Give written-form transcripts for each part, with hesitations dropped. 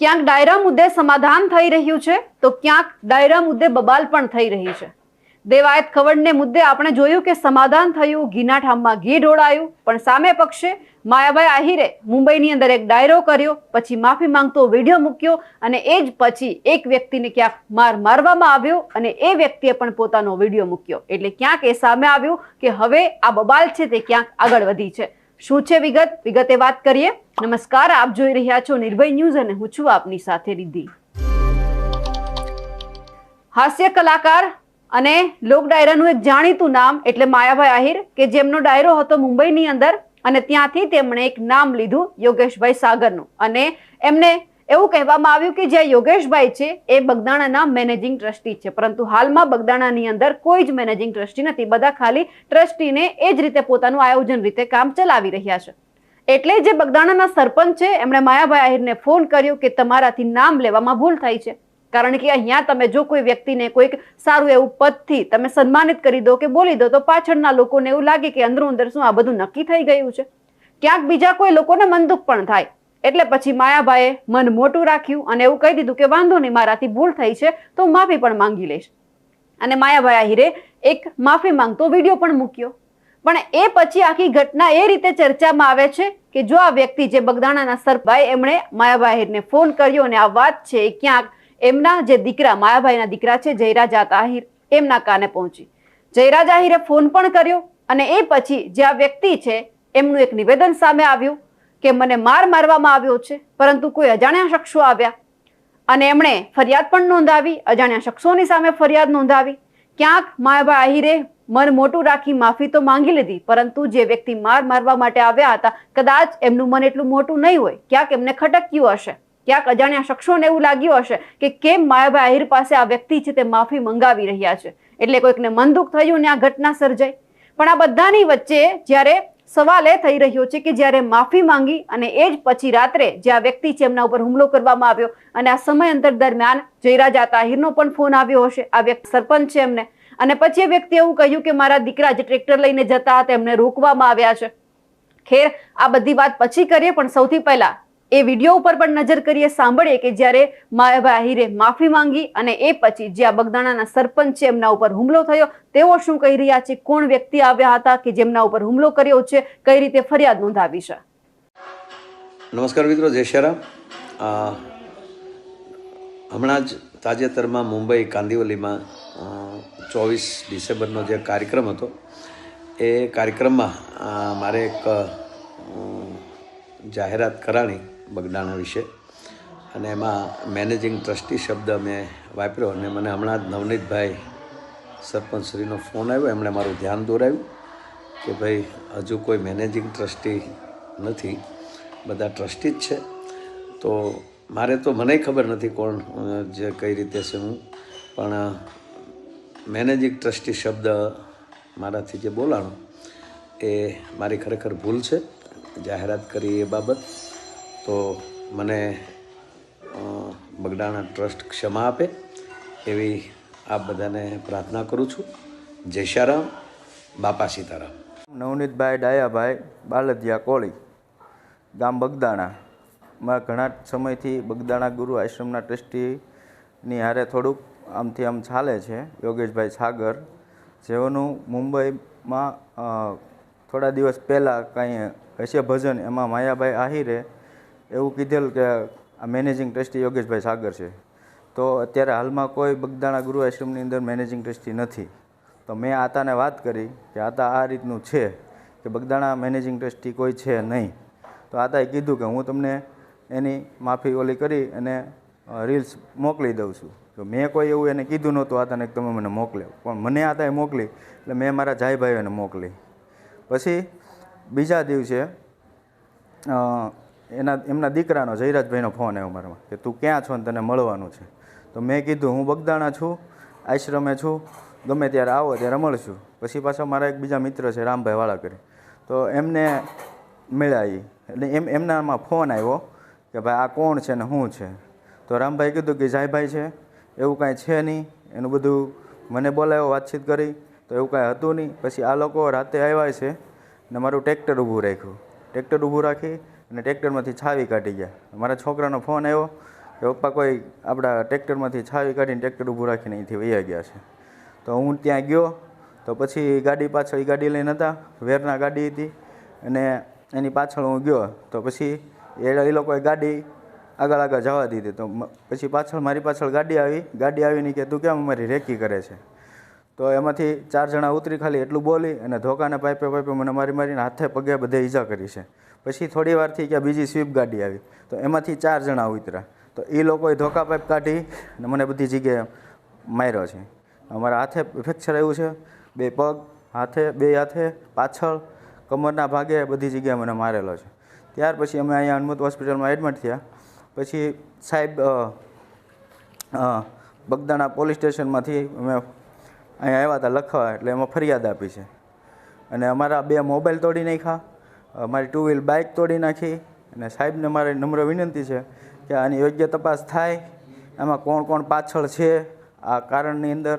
ક્યાંક ડાયરા મુદ્દે સમાધાન થઈ રહ્યું છે તો ક્યાંક ડાયરા મુદ્દે બબાલ પણ થઈ રહી છે। દેવાયત ખવડને મુદ્દે આપણે જોયું કે સમાધાન થયું, ઘીના ઠામમાં ઘી ઢોળાયું, પણ સામે પક્ષે માયાભાઈ આહિરે મુંબઈની અંદર એક ડાયરો કર્યો, પછી માફી માંગતો વિડીયો મૂક્યો અને એ જ પછી એક વ્યક્તિને ક્યાંક મારવામાં આવ્યો અને એ વ્યક્તિએ પણ પોતાનો વિડીયો મૂક્યો। એટલે ક્યાંક એ સામે આવ્યું કે હવે આ બબાલ છે તે ક્યાંક આગળ વધી છે। શું છે વિગતે વાત કરીએ। નમસ્કાર, આપ જોઈ રહ્યા છો નિર્ભય ન્યૂઝ અને હું છું આપની સાથે રિદ્ધિ। હાસ્ય કલાકાર અને લોક ડાયરાનું એક જાણીતું નામ એટલે માયાભાઈ આહિર, કે જેમનો ડાયરો હતો મુંબઈની અંદર અને ત્યાંથી તેમણે એક નામ લીધું યોગેશભાઈ સાગરનું અને એમને એવું કહેવામાં આવ્યું કે જે યોગેશભાઈ છે એ બગદાણાના મેનેજિંગ ટ્રસ્ટી છે, પરંતુ હાલમાં બગદાણાની અંદર કોઈ જ મેનેજિંગ ટ્રસ્ટી નથી, બધા ખાલી ટ્રસ્ટીને એ જ રીતે પોતાનું આયોજન રીતે કામ ચલાવી રહ્યા છે। એટલે જે બગદાણાના સરપંચ છે એમણે માયાભાઈ આહિરને ફોન કર્યો કે તમારાથી નામ લેવામાં ભૂલ થઈ છે, કારણ કે અહીંયા તમે જો કોઈ વ્યક્તિને કોઈક સારું એવું પદથી તમે સન્માનિત કરી દો કે બોલી દો તો પાછળના લોકોને એવું લાગે કે અંદરો અંદર શું આ બધું નક્કી થઈ ગયું છે, ક્યાંક બીજા કોઈ લોકોને મનદુખ પણ થાય। એટલે પછી માયાભાઈએ મન મોટું રાખ્યું અને એવું કહી દીધું કે વાંધો નહીં, મારાથી ભૂલ થઈ છે તો માફી પણ માંગી લઈશ। અને માયાભાઈ આહિરે એક માફી માંગતો વિડીયો પણ મૂક્યો, પણ એ પછી આખી ઘટના એ રીતે ચર્ચામાં આવે છે કે જો આ વ્યક્તિ જે બગદાણાના સરભાઈ એમણે માયાભાઈ આહિરને ફોન કર્યો અને આ વાત છે ક્યાંક એમના જે દીકરા માયાભાઈના દીકરા છે જયરાજ આહિર એમના કાને પહોંચી। જયરાજ આહિરે ફોન પણ કર્યો અને એ પછી જે આ વ્યક્તિ છે એમનું એક નિવેદન સામે આવ્યું કે મને મારવામાં આવ્યો છે, પરંતુ કોઈ અજાણ્યા શખ્સો આવ્યા અને એમણે ફરિયાદ પણ નોંધાવી, અજાણ્યા શખ્સોની સામે ફરિયાદ નોંધાવી। ક્યાંક માયાભાઈ આહિરે મન મોટું રાખી માફી તો માંગી લીધી, પરંતુ જે વ્યક્તિ મારવા માટે આવ્યા હતા કદાચ એમનું મન એટલું મોટું નહીં હોય, ક્યાંક એમને ખટક્યું હશે, ક્યાંક અજાણ્યા શખ્સોને એવું લાગ્યું હશે કે કેમ માયાભાઈ આહિર પાસે આ વ્યક્તિ છે તે માફી મંગાવી રહ્યા છે, એટલે કોઈકને મન દુઃખ થયું ને આ ઘટના સર્જાઈ। પણ આ બધાની વચ્ચે જ્યારે સવાલ એ થઈ રહ્યો છે કે જ્યારે માફી માંગી અને એ જ પછી રાત્રે જે આ વ્યક્તિ છે એમના ઉપર હુમલો કરવામાં આવ્યો અને આ સમય અંતર દરમિયાન જયરાજ આહિરનો પણ ફોન આવ્યો હશે, આ વ્યક્તિ સરપંચ છે એમને, અને પછી એ વ્યક્તિ એવું કહ્યું કે મારા દીકરા જે ટ્રેક્ટર લઈને જતા હતા એમને રોકવામાં આવ્યા છે। ખેર આ બધી વાત પછી કરીએ, પણ સૌથી પહેલા એ વિડીયો ઉપર પણ નજર કરીએ, સાંભળીએ કે જ્યારે માયાભાઈ આહિરે માફી માંગી અને એ પછી જે આ બગદાણાના સરપંચ છે એમના ઉપર હુમલો થયો તેઓ શું કહી રહ્યા છે, કોણ વ્યક્તિ આવ્યા હતા કે જેમના ઉપર હુમલો કર્યો છે, કઈ રીતે ફરિયાદ નોંધાવી છે। નમસ્કાર મિત્રો, જય શ્રી રામ। હમણાં જ તાજેતરમાં મુંબઈ કાંદિવલીમાં 24 ડિસેમ્બરનો જે કાર્યક્રમ હતો એ કાર્યક્રમમાં મારે એક જાહેરાત કરાણી બગદાણા વિશે અને એમાં મેનેજિંગ ટ્રસ્ટી શબ્દ મેં વાપર્યો અને મને હમણાં જ નવનીતભાઈ સરપંચશ્રીનો ફોન આવ્યો, એમણે મારું ધ્યાન દોરાવ્યું કે ભાઈ હજુ કોઈ મેનેજિંગ ટ્રસ્ટી નથી, બધા ટ્રસ્ટી જ છે। તો મારે તો મને ખબર નથી કોણ જે કઈ રીતે છે હું, પણ મેનેજિંગ ટ્રસ્ટી શબ્દ મારાથી જે બોલાણો એ મારી ખરેખર ભૂલ છે, જાહેરાત કરી એ બાબત। તો મને બગદાણા ટ્રસ્ટ ક્ષમા આપે એવી આપ બધાને પ્રાર્થના કરું છું। જય શ્રી રામ, બાપા સીતારામ। નવનીતભાઈ ડાયાભાઈ બાલદિયા કોળી, ગામ બગદાણા। માં ઘણા સમયથી બગદાણા ગુરુ આશ્રમના ટ્રસ્ટીની હારે થોડુંક આમથી આમ ચાલે છે। યોગેશભાઈ સાગર જેઓનું મુંબઈમાં થોડા દિવસ પહેલાં કાંઈ હશે ભજન, એમાં માયાભાઈ આહિરે એવું કીધેલું કે આ મેનેજિંગ ટ્રસ્ટી યોગેશભાઈ સાગર છે। તો અત્યારે હાલમાં કોઈ બગદાણા ગુરુ આશ્રમની અંદર મેનેજિંગ ટ્રસ્ટી નથી। તો મેં આતાને વાત કરી કે આતા આ રીતનું છે કે બગદાણા મેનેજિંગ ટ્રસ્ટી કોઈ છે નહીં। તો આતાએ કીધું કે હું તમને એની માફી ઓલી કરી અને રીલ્સ મોકલી દઉં છું। તો મેં કોઈ એવું એને કીધું નહોતું આતાને કે તમે મને મોકલે, પણ મને આતાએ મોકલી એટલે મેં મારા જાયભાઈઓને મોકલી। પછી બીજા દિવસે એમના દીકરાનો જયરાજભાઈનો ફોન આવ્યો મારામાં કે તું ક્યાં છો ને તને મળવાનું છે। તો મેં કીધું હું બગદાણા છું, આશ્રમે છું, ગમે ત્યારે આવો ત્યારે મળશું। પછી પાછા મારા એક બીજા મિત્ર છે રામભાઈ વાળાકરી, તો એમને મળ્યા એટલે એમનામાં ફોન આવ્યો કે ભાઈ આ કોણ છે ને શું છે। તો રામભાઈ કીધું કે જાયભાઈ છે, એવું કાંઈ છે નહીં, એનું બધું મને બોલાવ્યો, વાતચીત કરી તો એવું કાંઈ હતું નહીં। પછી આ લોકો રાતે આવ્યા છે ને મારું ટ્રેક્ટર ઊભું રાખ્યું, ટ્રેક્ટર ઊભું રાખી અને ટ્રેક્ટરમાંથી છાવી કાઢી ગયા। મારા છોકરાનો ફોન આવ્યો કે પપ્પા કોઈ આપણા ટ્રેક્ટરમાંથી છાવી કાઢીને ટ્રેક્ટર ઊભું રાખીને અહીંથી વયા ગયા છે. તો હું ત્યાં ગયો તો પછી ગાડી પાછળ એ ગાડી લઈને હતા, વેરના ગાડી હતી, અને એની પાછળ હું ગયો તો પછી એ લોકોએ ગાડી આગળ જવા દીધી. તો પછી મારી પાછળ ગાડી આવીને કે તું કેમ અમારી રેકી કરે છે? તો એમાંથી 4 જણા ઉતરી ખાલી એટલું બોલી અને ધોકાના પાઇપે મને મારીને હાથે પગે બધે ઈજા કરી છે. પછી થોડી વારથી કે બીજી સ્વીપ ગાડી આવી તો એમાંથી 4 જણા ઉતર્યા. તો એ લોકોએ ધોકા પાઇપ કાઢી અને મને બધી જગ્યાએ માર્યો છે. અમારા હાથે ફ્રેક્ચર આવ્યું છે, 2 પગ, 2 હાથે, પાછળ, કમરના ભાગે બધી જગ્યાએ મને મારેલો છે. ત્યાર પછી અમે અહીંયા હનુમત હોસ્પિટલમાં એડમિટ થયા. પછી સાહેબ બગદાણા પોલીસ સ્ટેશનમાંથી અમે અહીંયા આવ્યા હતા લખવા, એટલે એમાં ફરિયાદ આપી છે. અને અમારા 2 મોબાઈલ તોડી નાખ્યા, મારી 2 વ્હીલ બાઇક તોડી નાખી. અને સાહેબને મારી નમ્ર વિનંતી છે કે આની યોગ્ય તપાસ થાય, આમાં કોણ કોણ પાછળ છે આ કારણની અંદર,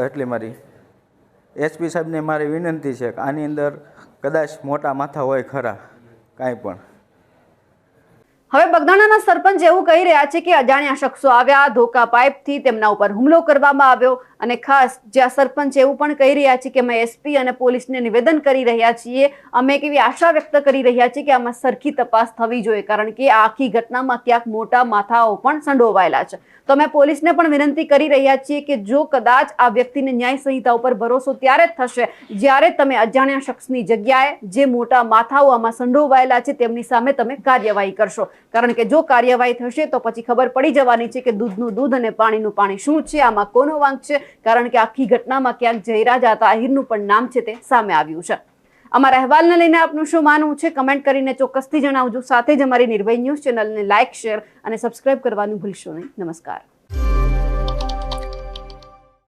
એટલી મારી એસપી સાહેબને મારી વિનંતી છે કે આની અંદર કદાચ મોટા માથા હોય ખરા કાંઈ પણ. હવે બગદાણાના સરપંચ એવું કહી રહ્યા છે કે અજાણ્યા શખ્સો આવ્યા, ધોકા પાઇપથી તેમના ઉપર હુમલો કરવામાં આવ્યો. અને ખાસ જ્યાં સરપંચ એવું પણ કહી રહ્યા છે કે અમે એસપી અને પોલીસને નિવેદન કરી રહ્યા છીએ, અમે એક એવી આશા વ્યક્ત કરી રહ્યા છીએ કે આમાં સરખી તપાસ થવી જોઈએ, કારણ કે આ આખી ઘટનામાં ક્યાંક મોટા માથાઓ પણ સંડોવાયેલા છે. તો અમે પોલીસને પણ વિનંતી કરી રહ્યા છીએ કે જો કદાચ આ વ્યક્તિને ન્યાય સંહિતા ઉપર ભરોસો ત્યારે જ થશે જ્યારે તમે અજાણ્યા શખ્સની જગ્યાએ જે મોટા માથાઓ આમાં સંડોવાયેલા છે તેમની સામે તમે કાર્યવાહી કરશો. કારણ કે જો કાર્યવાહી થશે તો પછી ખબર પડી જવાની છે કે દૂધનું દૂધ અને પાણીનું પાણી શું છે, આમાં કોનો વાંક છે. કારણ કે આખી ઘટનામાં ક્યાંક જયરાજ આહિરનું પણ નામ છે તે સામે આવ્યું છે. અમારા અહેવાલને લઈને આપનું શું માનવું છે કમેન્ટ કરીને ચોક્કસથી જણાવજો. સાથે જ અમારી નિર્ભય ન્યૂઝ ચેનલને લાઇક, શેર અને સબસ્ક્રાઇબ કરવાનું ભૂલશો નહીં. નમસ્કાર.